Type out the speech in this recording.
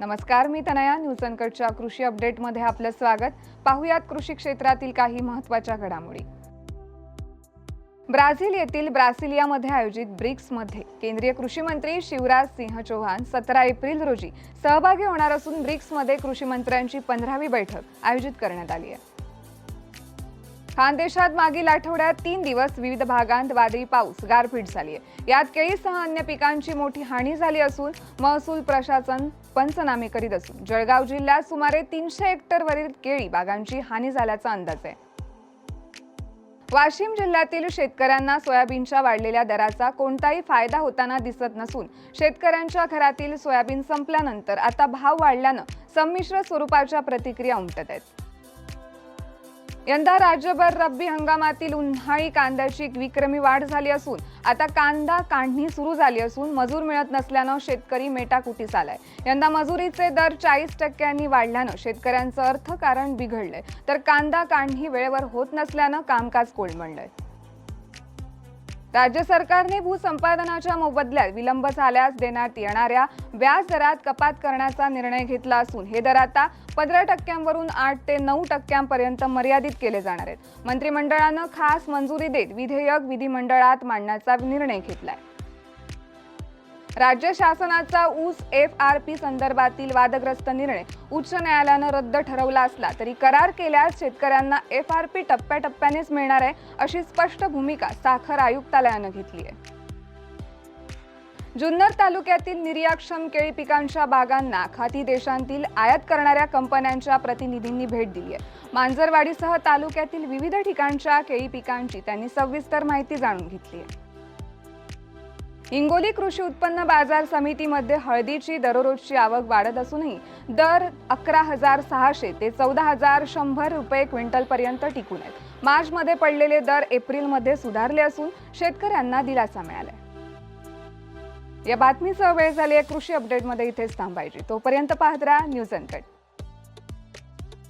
नमस्कार, मी तनया. न्यूज अनकटच्या कृषी अपडेटमध्ये आपलं स्वागत. पाहुयात कृषी क्षेत्रातील काही महत्त्वाच्या घडामोडी. ब्राझील येथील ब्रासिलियामध्ये आयोजित ब्रिक्समध्ये केंद्रीय कृषी मंत्री शिवराज सिंह चौहान 17 एप्रिल रोजी सहभागी होणार असून ब्रिक्समध्ये कृषी मंत्र्यांची 15वी बैठक आयोजित करण्यात आली आहे. खानदेशात मागील आठवड्यात 3 दिवस विविध भागांत वादळी पाऊस, गारपीट झाली आहे. यात केळीसह अन्य पिकांची मोठी हानी झाली असून महसूल प्रशासन पंचनामे करीत असून जळगाव जिल्ह्यात सुमारे 300 हेक्टरवरील केळी बागांची हानी झाल्याचा अंदाज आहे. वाशिम जिल्ह्यातील शेतकऱ्यांना सोयाबीनच्या वाढलेल्या दराचा कोणताही फायदा होताना दिसत नसून शेतकऱ्यांच्या घरातील सोयाबीन संपल्यानंतर आता भाव वाढल्यानं संमिश्र स्वरूपाच्या प्रतिक्रिया उमटत आहेत. यंदा राज्यभर रब्बी हंगामातील उन्हाळी कांद्याची विक्रमी वाढ झाली असून आता कांदा काढणी सुरू झाली असून मजूर मिळत नसल्यानं शेतकरी मेटाकुटीस आलाय. यंदा मजुरीचे दर 40% वाढल्यानं शेतकऱ्यांचं अर्थकारण बिघडलंय, तर कांदा काढणी वेळेवर होत नसल्यानं कामकाज कोलमडलंय. राज्य सरकारने भूसंपादनाच्या मोबदल्यात विलंब झाल्यास देण्यात येणाऱ्या व्याज दरात कपात करण्याचा निर्णय घेतला असून हे दर आता 15% वरून 8 ते 9% पर्यंत मर्यादित केले जाणार आहेत. मंत्रिमंडळानं खास मंजुरी देत विधेयक विधिमंडळात मांडण्याचा निर्णय घेतलाय. राज्य शासनाचा ऊस FRP संदर्भातील वादग्रस्त निर्णय उच्च न्यायालयानं रद्द ठरवला असला तरी करार केल्यास शेतकऱ्यांना FRP टप्प्याटप्प्यानेच मिळणार आहे, अशी स्पष्ट भूमिका साखर आयुक्तालयानं घेतली आहे. जुन्नर तालुक्यातील निर्यातक्षम केळी पिकांच्या बागांना खाती देशांतील आयात करणाऱ्या कंपन्यांच्या प्रतिनिधींनी भेट दिली आहे. मांजरवाडीसह तालुक्यातील विविध ठिकाणच्या केळी पिकांची त्यांनी सविस्तर माहिती जाणून घेतली आहे. हिंगोली कृषी उत्पन्न बाजार समितीमध्ये हळदीची दररोजची आवक वाढत असूनही दर 11,600 ते 14,100 रुपये क्विंटलपर्यंत टिकून आहेत. मार्चमध्ये पडलेले दर एप्रिलमध्ये सुधारले असून शेतकऱ्यांना दिलासा मिळालाय. या बातमीसह वेळ झाली आहे कृषी अपडेटमध्ये इथेच थांबायची. तोपर्यंत पाहत राहा न्यूज अनकट.